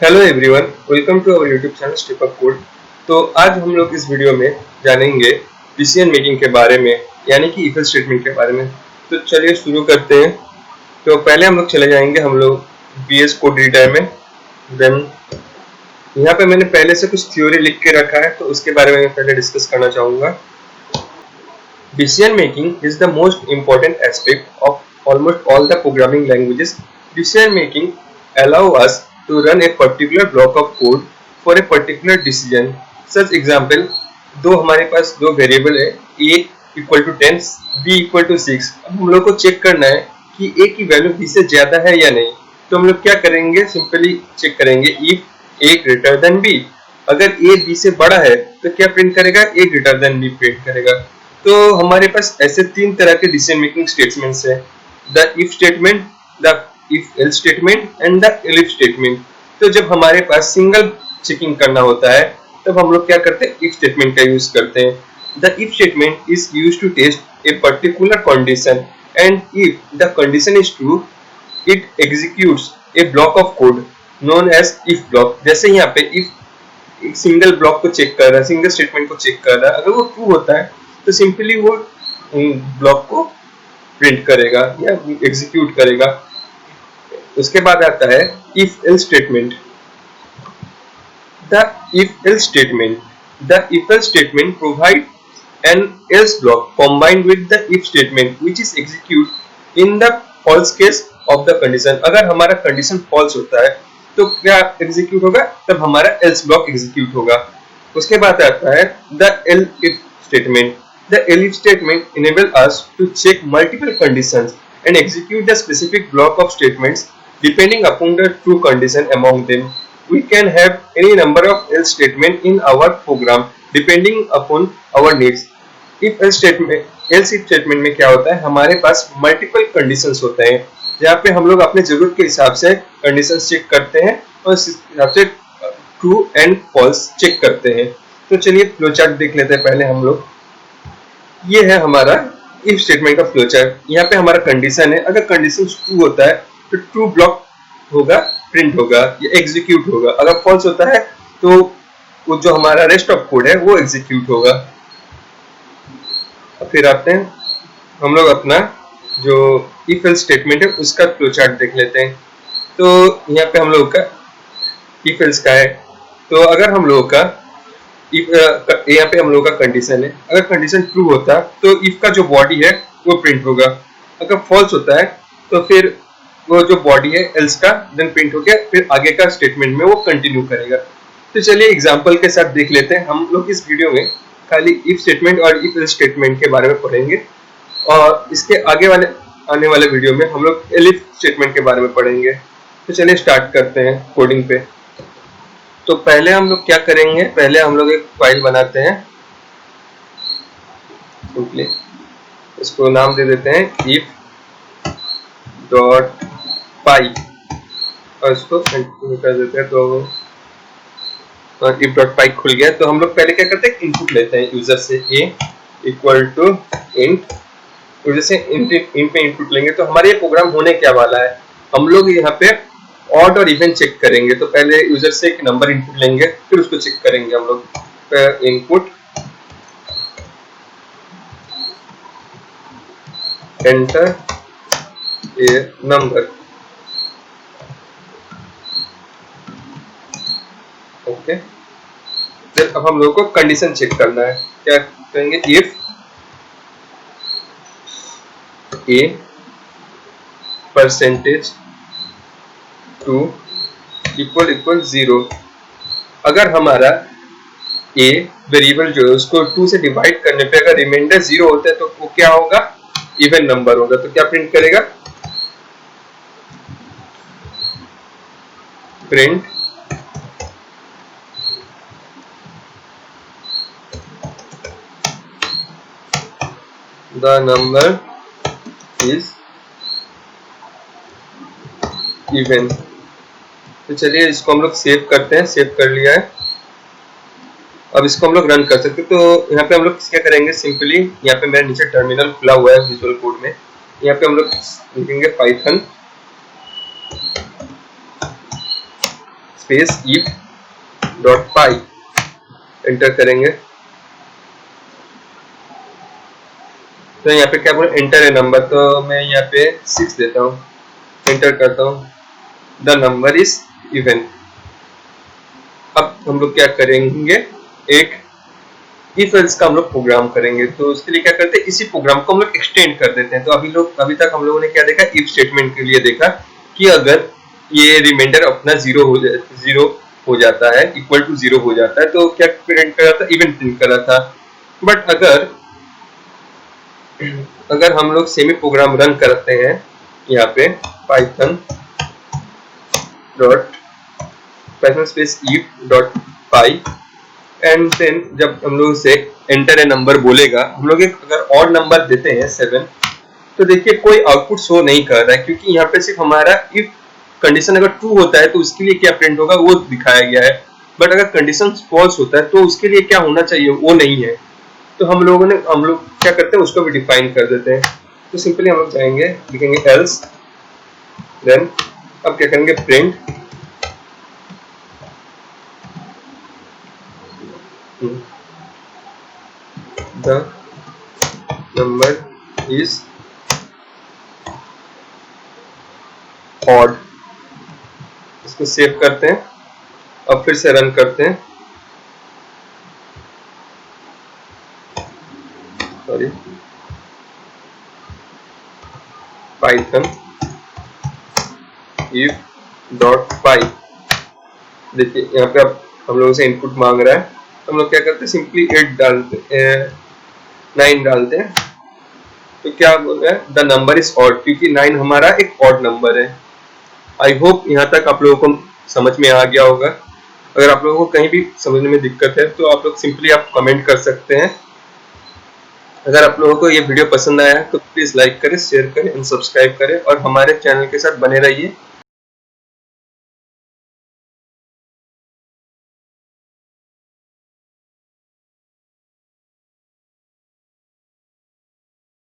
Hello everyone, welcome to our YouTube channel step up code. तो आज हम लोग इस वीडियो में जानेंगे डिसीजन मेकिंग के बारे में, यानी कि इफ स्टेटमेंट के बारे में। तो चलिए शुरू करते हैं। तो पहले हम लोग चले जाएंगे हम लोग VS कोड एडिटर में। देन यहाँ पे मैंने पहले से कुछ थ्योरी लिख के रखा है, तो उसके बारे में पहले डिस्कस करना चाहूँगा। Decision making is the most important aspect of almost all the programming languages. Decision making allow us to run a particular block of code for a particular decision. Such example, दो हमारे पास दो variable है, a equal to 10, b equal to 6। अब हम लोग को check करना है कि a की वैल्यू b से ज्यादा है या नहीं। तो हम लोग क्या करेंगे, सिंपली चेक करेंगे if a greater than b। अगर a b से बड़ा है तो क्या प्रिंट करेगा, a greater than b print करेगा। तो हमारे पास ऐसे तीन तरह के डिसीजन मेकिंग स्टेटमेंट्स है, the if statement, the if else statement and the elif statement. तो जब हमारे पास सिंगल चेकिंग करना होता है तब हम लोग क्या करते हैं, इफ स्टेटमेंट का यूज करते हैं। The if statement is used to test a particular condition and if the condition is true it executes a block of code known as if block. जैसे यहाँ पे इफ एक सिंगल ब्लॉक को check कर रहा है, सिंगल स्टेटमेंट को check कर रहा है, अगर वो ट्रू होता है तो सिंपली वो ब्लॉक को प्रिंट करेगा या एग्जीक्यूट करेगा। उसके बाद आता है if else statement. The if else statement, the if else statement provide an else block combined with the if statement which is execute in the false case of the condition। अगर हमारा condition false होता है तो क्या execute होगा, तब हमारा else block execute होगा। उसके बाद आता है the elif statement। The elif statement enable us to check multiple conditions and execute the specific block of statements depending upon the true condition among them. We can have any number of else statement in our program depending upon our needs. If else statement में क्या होता है, हमारे पास multiple conditions होते हैं जहाँ पे हम लोग अपने जरूरत के हिसाब से conditions चेक करते हैं और इस हिसाब से true and false चेक करते हैं। तो चलिए फ्लो चार्ट देख लेते हैं पहले हम लोग। ये है हमारा इफ स्टेटमेंट का फ्लो चार्ट। यहाँ पे हमारा कंडीशन है, अगर कंडीशन ट्रू होता है तो ट्रू ब्लॉक होगा, प्रिंट होगा या एग्जीक्यूट होगा। अगर फॉल्स होता है तो वो जो हमारा रेस्ट ऑफ कोड है वो एग्जीक्यूट होगा। फिर आते हैं हम लोग अपना जो इफ एल्स स्टेटमेंट है उसका फ्लो चार्ट देख लेते हैं। तो यहाँ पे हम लोग का इफ एल्स का है। तो अगर हम लोग का यहाँ पे हम लोग का कंडीशन है, अगर कंडीशन ट्रू होता तो इफ का जो बॉडी है वो प्रिंट होगा। अगर फॉल्स होता है तो फिर वो जो बॉडी है एल्स का देन प्रिंट हो गया, फिर आगे का स्टेटमेंट में वो कंटिन्यू करेगा। तो चलिए एग्जांपल के साथ देख लेते हैं। हम लोग इस वीडियो में खाली इफ स्टेटमेंट और इफ एल्स स्टेटमेंट के बारे में पढ़ेंगे और इसके आगे वाले आने वाले वीडियो में हम लोग एलिफ स्टेटमेंट के बारे में पढ़ेंगे। तो चलिए स्टार्ट करते हैं कोडिंग पे। तो पहले हम लोग क्या करेंगे, पहले हम लोग एक फाइल बनाते हैं। सिंपली इसको नाम दे देते हैं if डॉट पाई और इसको कर देते हैं। तो if डॉट पाई खुल गया। तो हम लोग पहले क्या करते हैं, इनपुट लेते हैं यूजर से a equal to int. User से इंट पे इनपुट लेंगे तो हमारे ये प्रोग्राम होने क्या वाला है, हम लोग यहाँ पे ऑड और इवन चेक करेंगे। तो पहले यूजर से एक नंबर इनपुट लेंगे, फिर उसको चेक करेंगे हम लोग। Input enter a number, okay. फिर अब हम लोग को कंडीशन चेक करना है। क्या करेंगे, if a percentage two equal equal 0। अगर हमारा a वेरिएबल जो है उसको 2 से डिवाइड करने पे अगर रिमाइंडर 0 होता है तो वो क्या होगा, इवन नंबर होगा। तो क्या प्रिंट करेगा, print the number is even. तो चलिए इसको हम लोग सेव करते हैं। सेव कर लिया है, अब इसको हम लोग रन कर सकते हैं। तो यहाँ पे हम लोग क्या करेंगे, सिंपली यहाँ पे मेरा नीचे टर्मिनल खुला हुआ है विजुअल कोड में। यहाँ पे हम लोग लिखेंगे Python space if dot pi enter करेंगे। तो यहाँ पे क्या बोले, एंटर ए नंबर, तो मैं यहाँ पे 6 देता हूँ, एंटर करता हूँ, द नंबर इज इवन। अब हम लोग क्या करेंगे, एक इफ एल्स का हम लोग प्रोग्राम करेंगे। तो उसके लिए क्या करते हैं, इसी प्रोग्राम को हम लोग एक्सटेंड कर देते हैं। तो अभी तक हम लोगों ने क्या देखा, इफ स्टेटमेंट के लिए देखा कि अगर ये रिमाइंडर अपना जीरो हो जाता है, इक्वल टू 0 हो जाता है, तो क्या प्रिंट कर रहा था, इवन प्रिंट कर रहा था। बट अगर हम लोग सेमी प्रोग्राम रन करते हैं यहाँ पे Python space if dot py, and then जब हम लोग से एंटर ए नंबर बोलेगा, हम लोग एक अगर ऑड नंबर देते हैं 7, तो देखिए कोई आउटपुट शो नहीं कर रहा है, क्योंकि यहाँ पे सिर्फ हमारा इफ कंडीशन अगर ट्रू होता है तो उसके लिए क्या प्रिंट होगा वो दिखाया गया है। बट अगर कंडीशन फॉल्स होता है तो उसके लिए क्या होना चाहिए वो नहीं है। तो हम लोग क्या करते हैं, उसको भी डिफाइन कर देते हैं। तो सिंपली हम लोग जाएंगे, लिखेंगे एल्स, देन अब क्या करेंगे, print the number is odd. इसको सेव करते हैं, अब फिर से रन करते हैं, सॉरी, पाइथन if डॉट पाई। देखिए यहाँ पे अब हम लोगों से इनपुट मांग रहा है, तो हम लोग क्या करते हैं, सिंपली 8 डालते, 9 डालते हैं। तो क्या बोल रहा है, द नंबर इज ऑड, क्योंकि 9 हमारा एक ऑड नंबर है। आई होप यहाँ तक आप लोगों को समझ में आ गया होगा। अगर आप लोगों को कहीं भी समझने में दिक्कत है तो आप लोग सिंपली कमेंट कर सकते हैं। अगर आप लोगों को ये वीडियो पसंद आया तो प्लीज लाइक करें, शेयर करें एंड सब्सक्राइब करें, और हमारे चैनल के साथ बने रहिए।